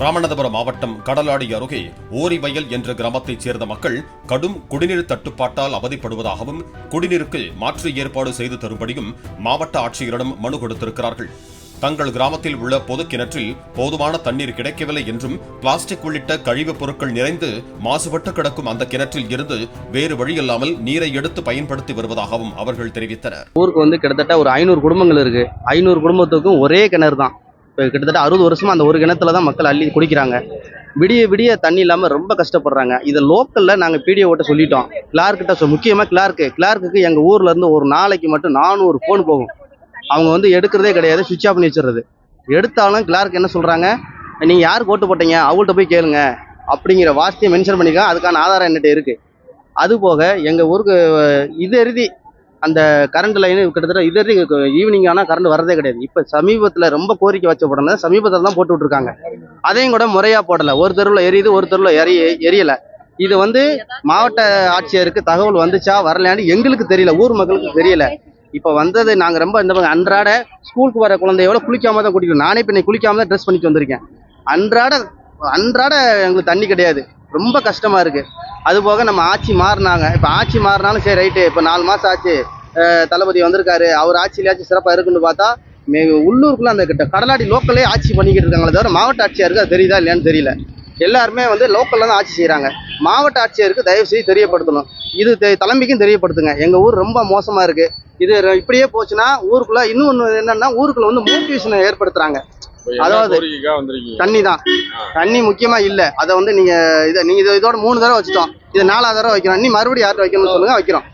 ராமநாதபுரம் மாவட்டம் கடலாடி அருகே ஓரிவயல் என்ற கிராமத்தைச் சேர்ந்த மக்கள் கடும் குடிநீர் தட்டுப்பாட்டால் அவதிப்படுவதாகவும் குடிநீருக்கு மாற்று ஏற்பாடு செய்து தரும்படியும் மாவட்ட ஆட்சியரிடம் மனு கொடுத்திருக்கிறார்கள். தங்கள் கிராமத்தில் உள்ள பொது கிணற்றில் போதுமான தண்ணீர் கிடைக்கவில்லை என்றும் பிளாஸ்டிக் உள்ளிட்ட கழிவுப் பொருட்கள் நிறைந்து மாசுபட்டு கிடக்கும் அந்த கிணற்றில் இருந்து வேறு வழியில்லாமல் நீரை எடுத்து பயன்படுத்தி வருவதாகவும் அவர்கள் தெரிவித்தனர். ஊருக்கு கிட்டத்தட்ட ஒரு 500 குடும்பங்கள் இருக்கு. 500 குடும்பத்துக்கும் ஒரே கிணறு தான். இப்போ கிட்டத்தட்ட 60 வருஷமா அந்த ஒரு கிணத்துல தான் மக்கள் அள்ளி குடிக்கிறாங்க. விடிய விடிய தண்ணி இல்லாமல் ரொம்ப கஷ்டப்படுறாங்க. இதை லோக்கலில் நாங்கள் பிடிஓ கிட்ட சொல்லிட்டோம். கிளார்க்கிட்ட முக்கியமாக கிளார்க்குக்கு எங்கள் ஊர்ல இருந்து ஒரு நாளைக்கு மட்டும் 400 ஃபோன் போகும். அவங்க எடுக்கிறதே கிடையாது, சுவிட்ச் ஆஃப் பண்ணி வச்சிடுறது. எடுத்தாலும் கிளார்க் என்ன சொல்றாங்க, நீங்க யாருக்கு ஓட்டு போட்டீங்க அவங்கள்ட்ட போய் கேளுங்க அப்படிங்கிற வார்த்தையை மென்ஷன் பண்ணிக்கலாம். அதுக்கான ஆதாரம் என்கிட்ட இருக்கு. அது போக எங்க ஊருக்கு இது எழுதி அந்த கரண்ட் லைன் கிட்டத்தட்ட இது ஈவினிங் ஆனால் கரண்ட் வரதே கிடையாது. இப்போ சமீபத்தில் ரொம்ப கோரிக்கை வச்ச உடனே சமீபத்தில் தான் போட்டு விட்டுருக்காங்க. அதையும் கூட முறையாக போடலை. ஒரு தெருவில் எரியுது, ஒரு தெருவில் எரியலை. இது மாவட்ட ஆட்சியருக்கு தகவல் வந்துச்சா வரலையான்னு எங்களுக்கு தெரியல, ஊர் மக்களுக்கு தெரியல. இப்போ வந்தது நாங்கள் ரொம்ப அன்றாட ஸ்கூலுக்கு வர குழந்தையோட குளிக்காம தான் கூட்டிக்கணும். நானே இப்போ குளிக்காம தான் ட்ரெஸ் பண்ணிட்டு வந்திருக்கேன். அன்றாட எங்களுக்கு தண்ணி கிடையாது, ரொம்ப கஷ்டமா இருக்கு. அதுபோக நம்ம ஆட்சி மாறினாங்க. இப்போ ஆட்சி மாறினாலும் சரி ரைட்டு, இப்போ 4 மாதம் ஆச்சு, தளபதி வந்திருக்காரு, அவர் ஆட்சியிலாச்சும் சிறப்பாக இருக்குன்னு பார்த்தா உள்ளூருக்குள்ள அந்த கடலாடி லோக்கலே ஆட்சி பண்ணிக்கிட்டு இருக்காங்களே தவிர மாவட்ட ஆட்சியருக்கு அது தெரியுதா இல்லையான்னு தெரியல. எல்லாருமே லோக்கல்ல தான் ஆட்சி செய்கிறாங்க. மாவட்ட ஆட்சியருக்கு தயவு செய்து தெரியப்படுத்தணும். இது தலைமைக்கும் தெரியப்படுத்துங்க. எங்கள் ஊர் ரொம்ப மோசமாக இருக்குது. இது இப்படியே போச்சுன்னா ஊருக்குள்ள இன்னொன்று என்னன்னா, ஊருக்குள்ள மோட்டிவேஷனை ஏற்படுத்துறாங்க. அதாவது தண்ணி தான், தண்ணி முக்கியமா இல்ல. அதை நீங்க இதோட 3 தடவை வச்சுட்டோம், இது 4ஆவது தடவை வைக்கிறோம். மறுபடியும் யார்கிட்ட வைக்கணும்னு சொல்லுங்க, வைக்கிறோம்.